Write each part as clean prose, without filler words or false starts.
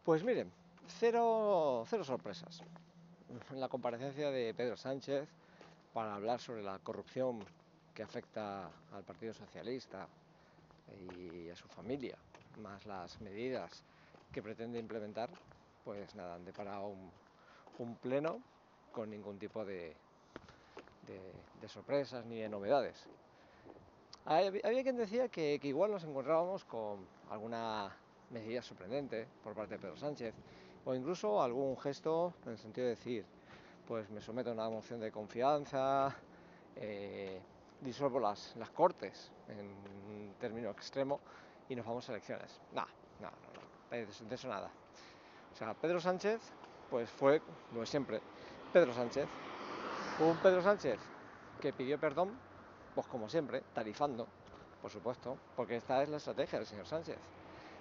Pues miren, cero sorpresas. En la comparecencia de Pedro Sánchez para hablar sobre la corrupción que afecta al Partido Socialista y a su familia, más las medidas que pretende implementar, pues nada, han deparado un pleno con ningún tipo de sorpresas ni de novedades. Había quien decía que igual nos encontrábamos con alguna medida sorprendente por parte de Pedro Sánchez, o incluso algún gesto en el sentido de decir, pues me someto a una moción de confianza, disuelvo las cortes en un término extremo y nos vamos a elecciones. No, de eso nada. O sea, Pedro Sánchez, pues fue, lo de siempre, Pedro Sánchez. Un Pedro Sánchez que pidió perdón, pues como siempre, tarifando, por supuesto, porque esta es la estrategia del señor Sánchez.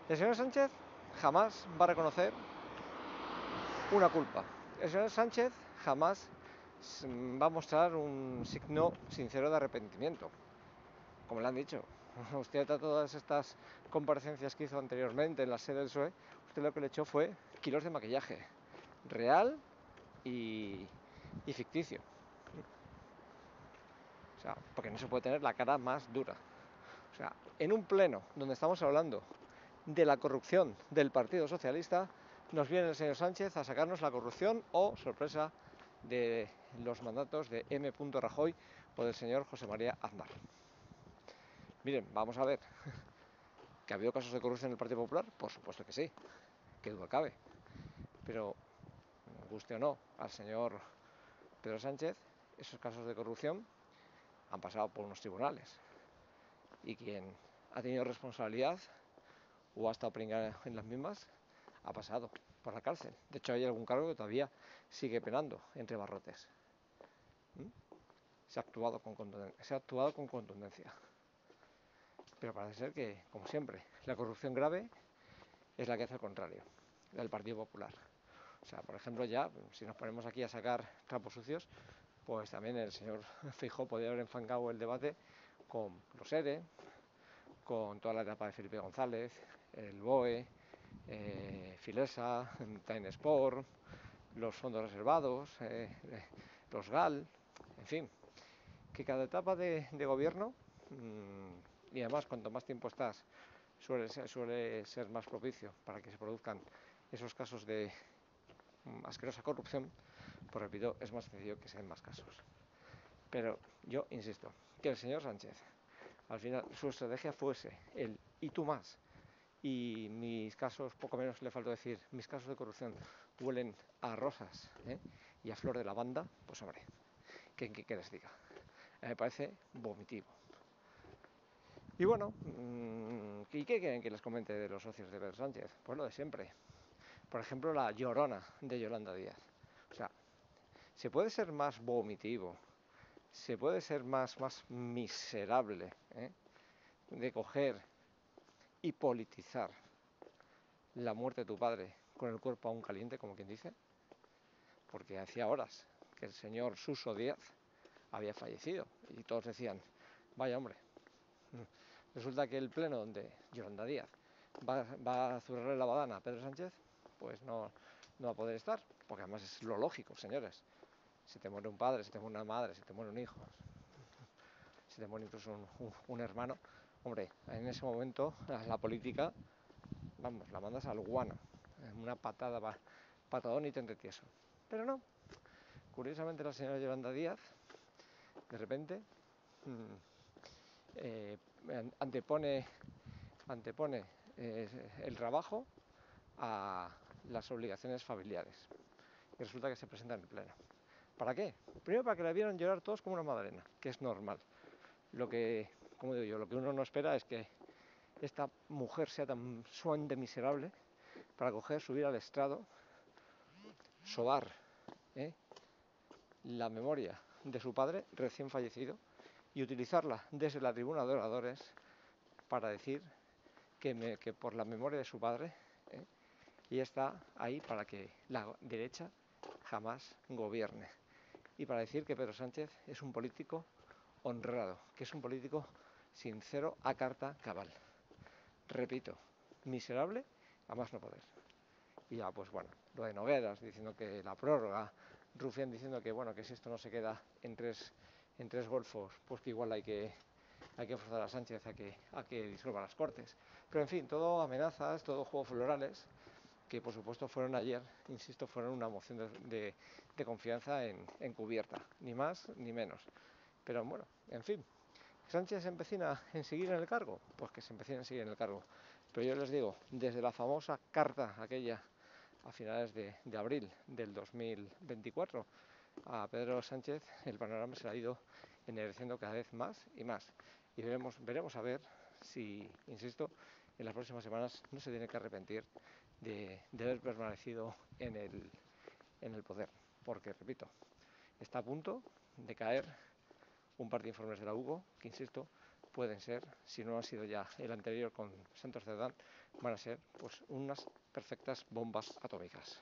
El señor Sánchez jamás va a reconocer una culpa. El señor Sánchez jamás va a mostrar un signo sincero de arrepentimiento, como le han dicho. Usted a todas estas comparecencias que hizo anteriormente en la sede del PSOE, usted lo que le echó fue kilos de maquillaje, real y ficticio. O sea, porque no se puede tener la cara más dura. O sea, en un pleno donde estamos hablando de la corrupción del Partido Socialista, nos viene el señor Sánchez a sacarnos la corrupción o, sorpresa, de los mandatos de M. Rajoy o del señor José María Aznar. Miren, vamos a ver, ¿que ha habido casos de corrupción en el Partido Popular? Por supuesto que sí, que duda cabe. Pero, guste o no, al señor Pedro Sánchez, esos casos de corrupción han pasado por unos tribunales. Y quien ha tenido responsabilidad o ha estado pringado en las mismas, ha pasado por la cárcel. De hecho, hay algún cargo que todavía sigue penando entre barrotes. Se ha actuado con contundencia. Pero parece ser que, como siempre, la corrupción grave es la que hace el contrario, la del Partido Popular. O sea, por ejemplo, ya, si nos ponemos aquí a sacar trapos sucios, pues también el señor Feijóo podría haber enfangado el debate con los ERE, con toda la etapa de Felipe González, el BOE, Filesa, Time Sport, los fondos reservados, los GAL, en fin, que cada etapa de gobierno, y además cuanto más tiempo estás, suele ser más propicio para que se produzcan esos casos de asquerosa corrupción, pues repito, es más sencillo que se den más casos. Pero yo insisto, que el señor Sánchez, al final, su estrategia fuese el y tú más, y mis casos, poco menos le faltó decir, mis casos de corrupción huelen a rosas y a flor de lavanda, pues hombre, ¿qué les diga? Me parece vomitivo. Y bueno, ¿y qué quieren que les comente de los socios de Pedro Sánchez? Pues lo de siempre. Por ejemplo, la llorona de Yolanda Díaz. O sea, ¿se puede ser más vomitivo? ¿Se puede ser más miserable de coger y politizar la muerte de tu padre con el cuerpo aún caliente, como quien dice? Porque hacía horas que el señor Suso Díaz había fallecido y todos decían, vaya hombre, resulta que el pleno donde Yolanda Díaz va a zurrarle la badana a Pedro Sánchez, pues no va a poder estar, porque además es lo lógico, señores. Si te muere un padre, si te muere una madre, si te muere un hijo, si te muere incluso un hermano, hombre, en ese momento la política, vamos, la mandas al guano, una patadón y tente tieso. Pero no, curiosamente la señora Yolanda Díaz, de repente, antepone el trabajo a las obligaciones familiares. Y resulta que se presenta en el pleno. ¿Para qué? Primero para que la vieran llorar todos como una magdalena, que es normal. Lo que, como digo yo, lo que uno no espera es que esta mujer sea tan sumamente miserable para coger, subir al estrado, sobar la memoria de su padre recién fallecido y utilizarla desde la tribuna de oradores para decir que por la memoria de su padre y está ahí para que la derecha jamás gobierne y para decir que Pedro Sánchez es un político honrado, que es un político sincero a carta cabal. Repito, miserable a más no poder. Y ya, pues bueno, lo de Nogueras diciendo que la prórroga, Rufián diciendo que bueno, que si esto no se queda en tres golfos, pues que igual hay que forzar a Sánchez a que disuelva las Cortes. Pero en fin, todo amenazas, todo juegos florales, que por supuesto fueron ayer, insisto, fueron una moción de confianza encubierta, ni más ni menos. Pero bueno, en fin, ¿Sánchez se empecina en seguir en el cargo? Pues que se empecina en seguir en el cargo. Pero yo les digo, desde la famosa carta aquella a finales de abril del 2024 a Pedro Sánchez, el panorama se ha ido ennegreciendo cada vez más y más. Y veremos a ver si, insisto, en las próximas semanas no se tiene que arrepentir de haber permanecido en el poder. Porque, repito, está a punto de caer un par de informes de la UGO, que insisto, pueden ser, si no ha sido ya el anterior con Santos Cerdán, van a ser pues unas perfectas bombas atómicas.